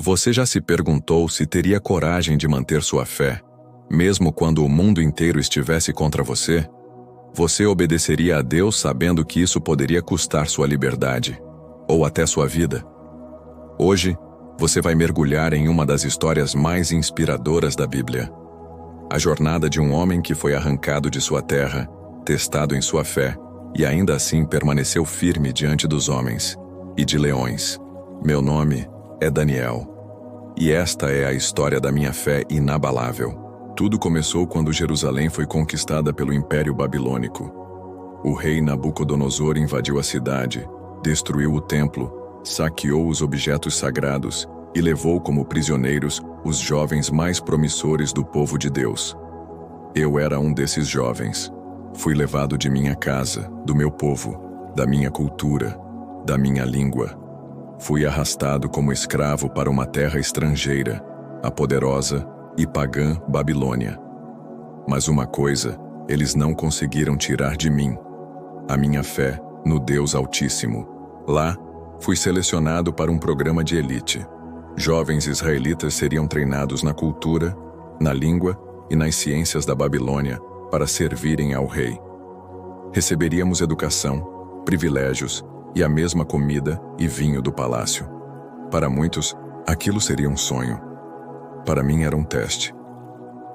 Você já se perguntou se teria coragem de manter sua fé, mesmo quando o mundo inteiro estivesse contra você? Você obedeceria a Deus sabendo que isso poderia custar sua liberdade, ou até sua vida? Hoje, você vai mergulhar em uma das histórias mais inspiradoras da Bíblia. A jornada de um homem que foi arrancado de sua terra, testado em sua fé, e ainda assim permaneceu firme diante dos homens e de leões. Meu nome é Daniel. E esta é a história da minha fé inabalável. Tudo começou quando Jerusalém foi conquistada pelo Império Babilônico. O rei Nabucodonosor invadiu a cidade, destruiu o templo, saqueou os objetos sagrados e levou como prisioneiros os jovens mais promissores do povo de Deus. Eu era um desses jovens. Fui levado de minha casa, do meu povo, da minha cultura, da minha língua. Fui arrastado como escravo para uma terra estrangeira, a poderosa e pagã Babilônia. Mas uma coisa eles não conseguiram tirar de mim: a minha fé no Deus Altíssimo. Lá, fui selecionado para um programa de elite. Jovens israelitas seriam treinados na cultura, na língua e nas ciências da Babilônia para servirem ao rei. Receberíamos educação, privilégios e a mesma comida e vinho do palácio. Para muitos, aquilo seria um sonho. Para mim era um teste.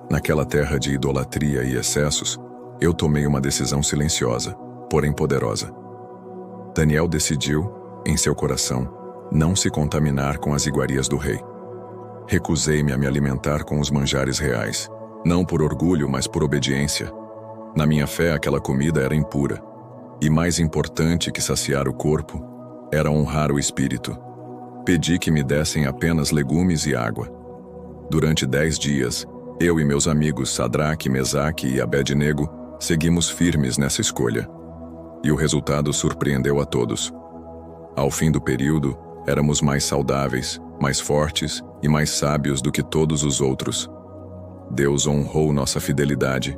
Naquela terra de idolatria e excessos, eu tomei uma decisão silenciosa, porém poderosa. Daniel decidiu, em seu coração, não se contaminar com as iguarias do rei. Recusei-me a me alimentar com os manjares reais, não por orgulho, mas por obediência. Na minha fé, aquela comida era impura. E mais importante que saciar o corpo, era honrar o espírito. Pedi que me dessem apenas legumes e água. Durante 10 dias, eu e meus amigos Sadraque, Mesaque e Abed-nego seguimos firmes nessa escolha. E o resultado surpreendeu a todos. Ao fim do período, éramos mais saudáveis, mais fortes e mais sábios do que todos os outros. Deus honrou nossa fidelidade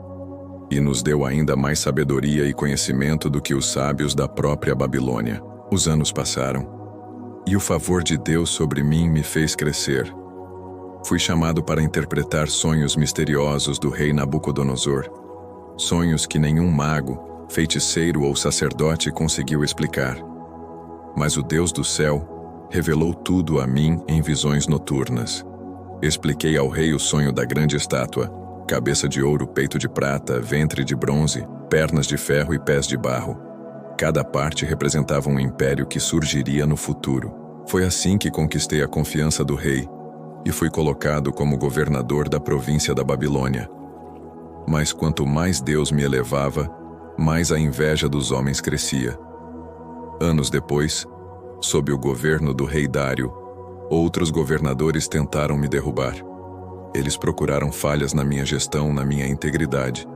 e nos deu ainda mais sabedoria e conhecimento do que os sábios da própria Babilônia. Os anos passaram, e o favor de Deus sobre mim me fez crescer. Fui chamado para interpretar sonhos misteriosos do rei Nabucodonosor, sonhos que nenhum mago, feiticeiro ou sacerdote conseguiu explicar. Mas o Deus do céu revelou tudo a mim em visões noturnas. Expliquei ao rei o sonho da grande estátua: cabeça de ouro, peito de prata, ventre de bronze, pernas de ferro e pés de barro. Cada parte representava um império que surgiria no futuro. Foi assim que conquistei a confiança do rei e fui colocado como governador da província da Babilônia. Mas quanto mais Deus me elevava, mais a inveja dos homens crescia. Anos depois, sob o governo do rei Dário, outros governadores tentaram me derrubar. Eles procuraram falhas na minha gestão, na minha integridade,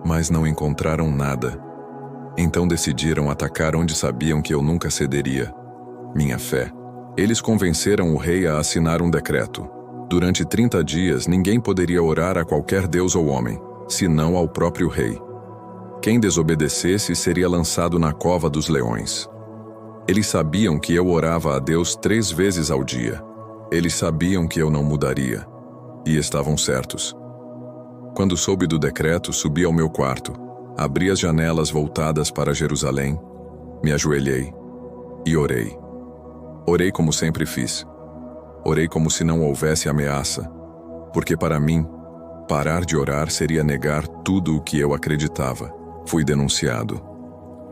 mas não encontraram nada. Então decidiram atacar onde sabiam que eu nunca cederia: minha fé. Eles convenceram o rei a assinar um decreto. Durante 30 dias, ninguém poderia orar a qualquer deus ou homem, senão ao próprio rei. Quem desobedecesse seria lançado na cova dos leões. Eles sabiam que eu orava a Deus 3 vezes ao dia. Eles sabiam que eu não mudaria. E estavam certos. Quando soube do decreto, subi ao meu quarto, abri as janelas voltadas para Jerusalém, me ajoelhei e orei. Orei como sempre fiz. Orei como se não houvesse ameaça, porque para mim, parar de orar seria negar tudo o que eu acreditava. Fui denunciado.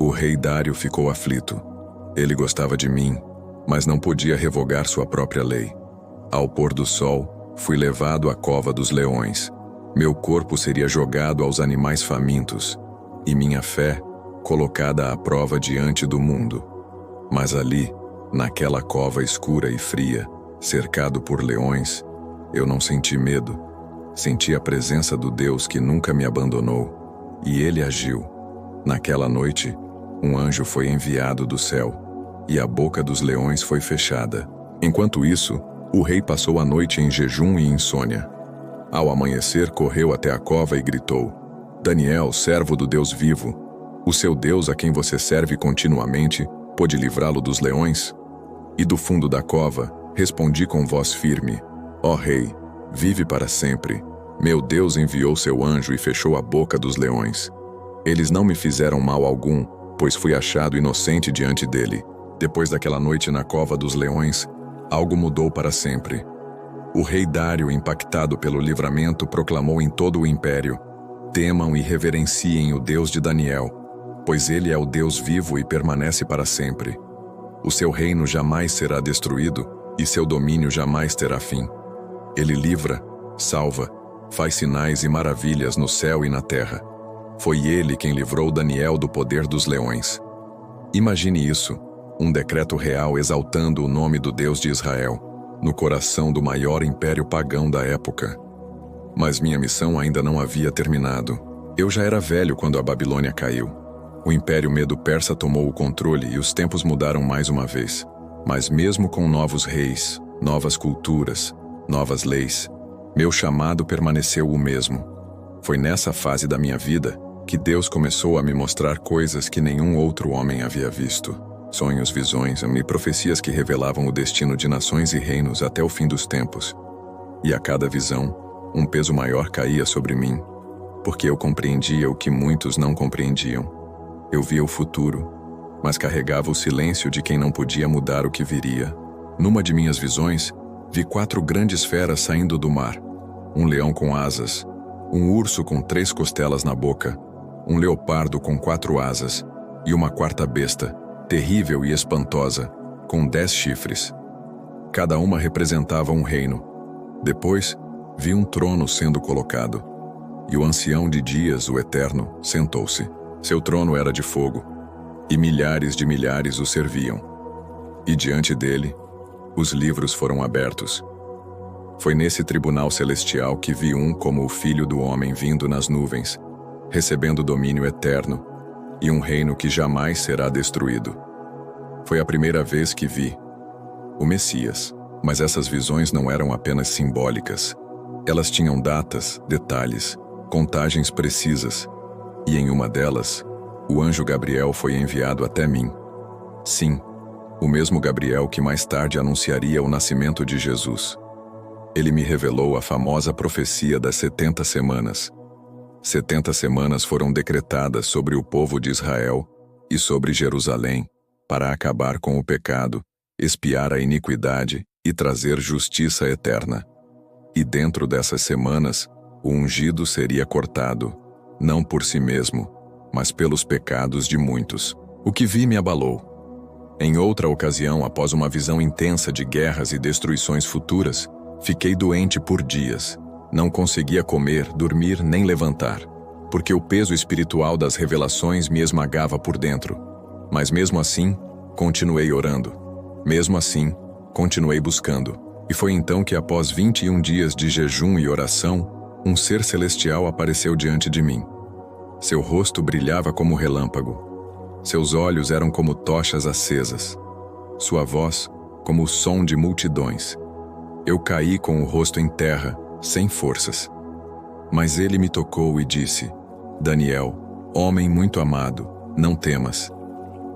O rei Dário ficou aflito. Ele gostava de mim, mas não podia revogar sua própria lei. Ao pôr do sol, fui levado à cova dos leões. Meu corpo seria jogado aos animais famintos, e minha fé colocada à prova diante do mundo. Mas ali, naquela cova escura e fria, cercado por leões, eu não senti medo. Senti a presença do Deus que nunca me abandonou, e ele agiu. Naquela noite, um anjo foi enviado do céu, e a boca dos leões foi fechada. Enquanto isso, o rei passou a noite em jejum e insônia. Ao amanhecer, correu até a cova e gritou: Daniel, servo do Deus vivo, o seu Deus a quem você serve continuamente, pôde livrá-lo dos leões? E do fundo da cova, Respondi com voz firme: Ó Rei, vive para sempre. Meu Deus enviou seu anjo e fechou a boca dos leões. Eles não me fizeram mal algum, pois fui achado inocente diante dele. Depois daquela noite na cova dos leões, algo mudou para sempre. O rei Dário, impactado pelo livramento, proclamou em todo o império: temam e reverenciem o Deus de Daniel, pois ele é o Deus vivo e permanece para sempre. O seu reino jamais será destruído e seu domínio jamais terá fim. Ele livra, salva, faz sinais e maravilhas no céu e na terra. Foi ele quem livrou Daniel do poder dos leões. Imagine isso, um decreto real exaltando o nome do Deus de Israel, no coração do maior império pagão da época. Mas minha missão ainda não havia terminado. Eu já era velho quando a Babilônia caiu. O Império Medo-Persa tomou o controle e os tempos mudaram mais uma vez. Mas mesmo com novos reis, novas culturas, novas leis, meu chamado permaneceu o mesmo. Foi nessa fase da minha vida que Deus começou a me mostrar coisas que nenhum outro homem havia visto. Sonhos, visões e profecias que revelavam o destino de nações e reinos até o fim dos tempos. E a cada visão, um peso maior caía sobre mim, porque eu compreendia o que muitos não compreendiam. Eu via o futuro, mas carregava o silêncio de quem não podia mudar o que viria. Numa de minhas visões, vi 4 grandes feras saindo do mar. Um leão com asas, um urso com 3 costelas na boca, um leopardo com 4 asas e uma quarta besta, terrível e espantosa, com 10 chifres. Cada uma representava um reino. Depois, vi um trono sendo colocado, e o ancião de dias, o Eterno, sentou-se. Seu trono era de fogo, e milhares de milhares o serviam. E diante dele, os livros foram abertos. Foi nesse tribunal celestial que vi um como o Filho do Homem vindo nas nuvens, recebendo domínio eterno, e um reino que jamais será destruído. Foi a primeira vez que vi o Messias, mas essas visões não eram apenas simbólicas. Elas tinham datas, detalhes, contagens precisas, e em uma delas, o anjo Gabriel foi enviado até mim. Sim, o mesmo Gabriel que mais tarde anunciaria o nascimento de Jesus. Ele me revelou a famosa profecia das 70 semanas. 70 semanas foram decretadas sobre o povo de Israel e sobre Jerusalém para acabar com o pecado, expiar a iniquidade e trazer justiça eterna. E dentro dessas semanas, o ungido seria cortado, não por si mesmo, mas pelos pecados de muitos. O que vi me abalou. Em outra ocasião, após uma visão intensa de guerras e destruições futuras, fiquei doente por dias. Não conseguia comer, dormir nem levantar, porque o peso espiritual das revelações me esmagava por dentro. Mas mesmo assim, continuei orando. Mesmo assim, continuei buscando. E foi então que, após 21 dias de jejum e oração, um ser celestial apareceu diante de mim. Seu rosto brilhava como relâmpago. Seus olhos eram como tochas acesas. Sua voz, como o som de multidões. Eu caí com o rosto em terra, sem forças. Mas ele me tocou e disse: Daniel, homem muito amado, não temas.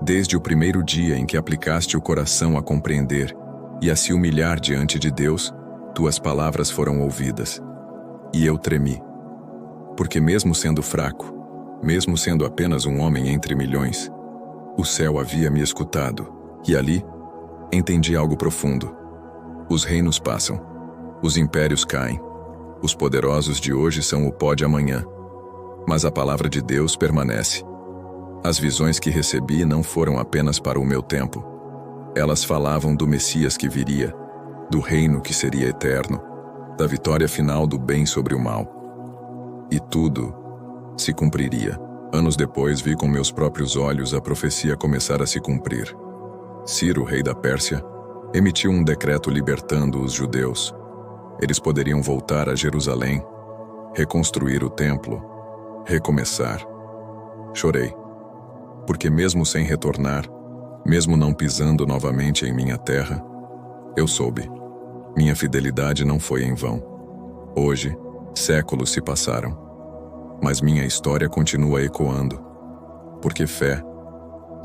Desde o primeiro dia em que aplicaste o coração a compreender e a se humilhar diante de Deus, tuas palavras foram ouvidas. E eu tremi. Porque mesmo sendo fraco, mesmo sendo apenas um homem entre milhões, o céu havia me escutado, e ali entendi algo profundo. Os reinos passam, os impérios caem, os poderosos de hoje são o pó de amanhã, mas a palavra de Deus permanece. As visões que recebi não foram apenas para o meu tempo. Elas falavam do Messias que viria, do reino que seria eterno, da vitória final do bem sobre o mal. E tudo se cumpriria. Anos depois vi com meus próprios olhos a profecia começar a se cumprir. Ciro, rei da Pérsia, emitiu um decreto libertando os judeus. Eles poderiam voltar a Jerusalém, reconstruir o templo, recomeçar. Chorei, porque mesmo sem retornar, mesmo não pisando novamente em minha terra, eu soube. Minha fidelidade não foi em vão. Hoje, séculos se passaram. Mas minha história continua ecoando. Porque fé,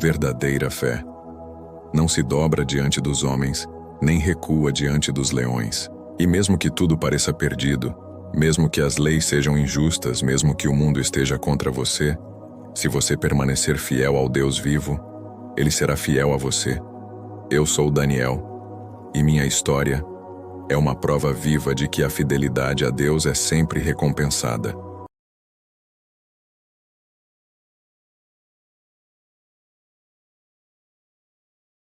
verdadeira fé, não se dobra diante dos homens, nem recua diante dos leões. E mesmo que tudo pareça perdido, mesmo que as leis sejam injustas, mesmo que o mundo esteja contra você, se você permanecer fiel ao Deus vivo, Ele será fiel a você. Eu sou Daniel, e minha história é uma prova viva de que a fidelidade a Deus é sempre recompensada.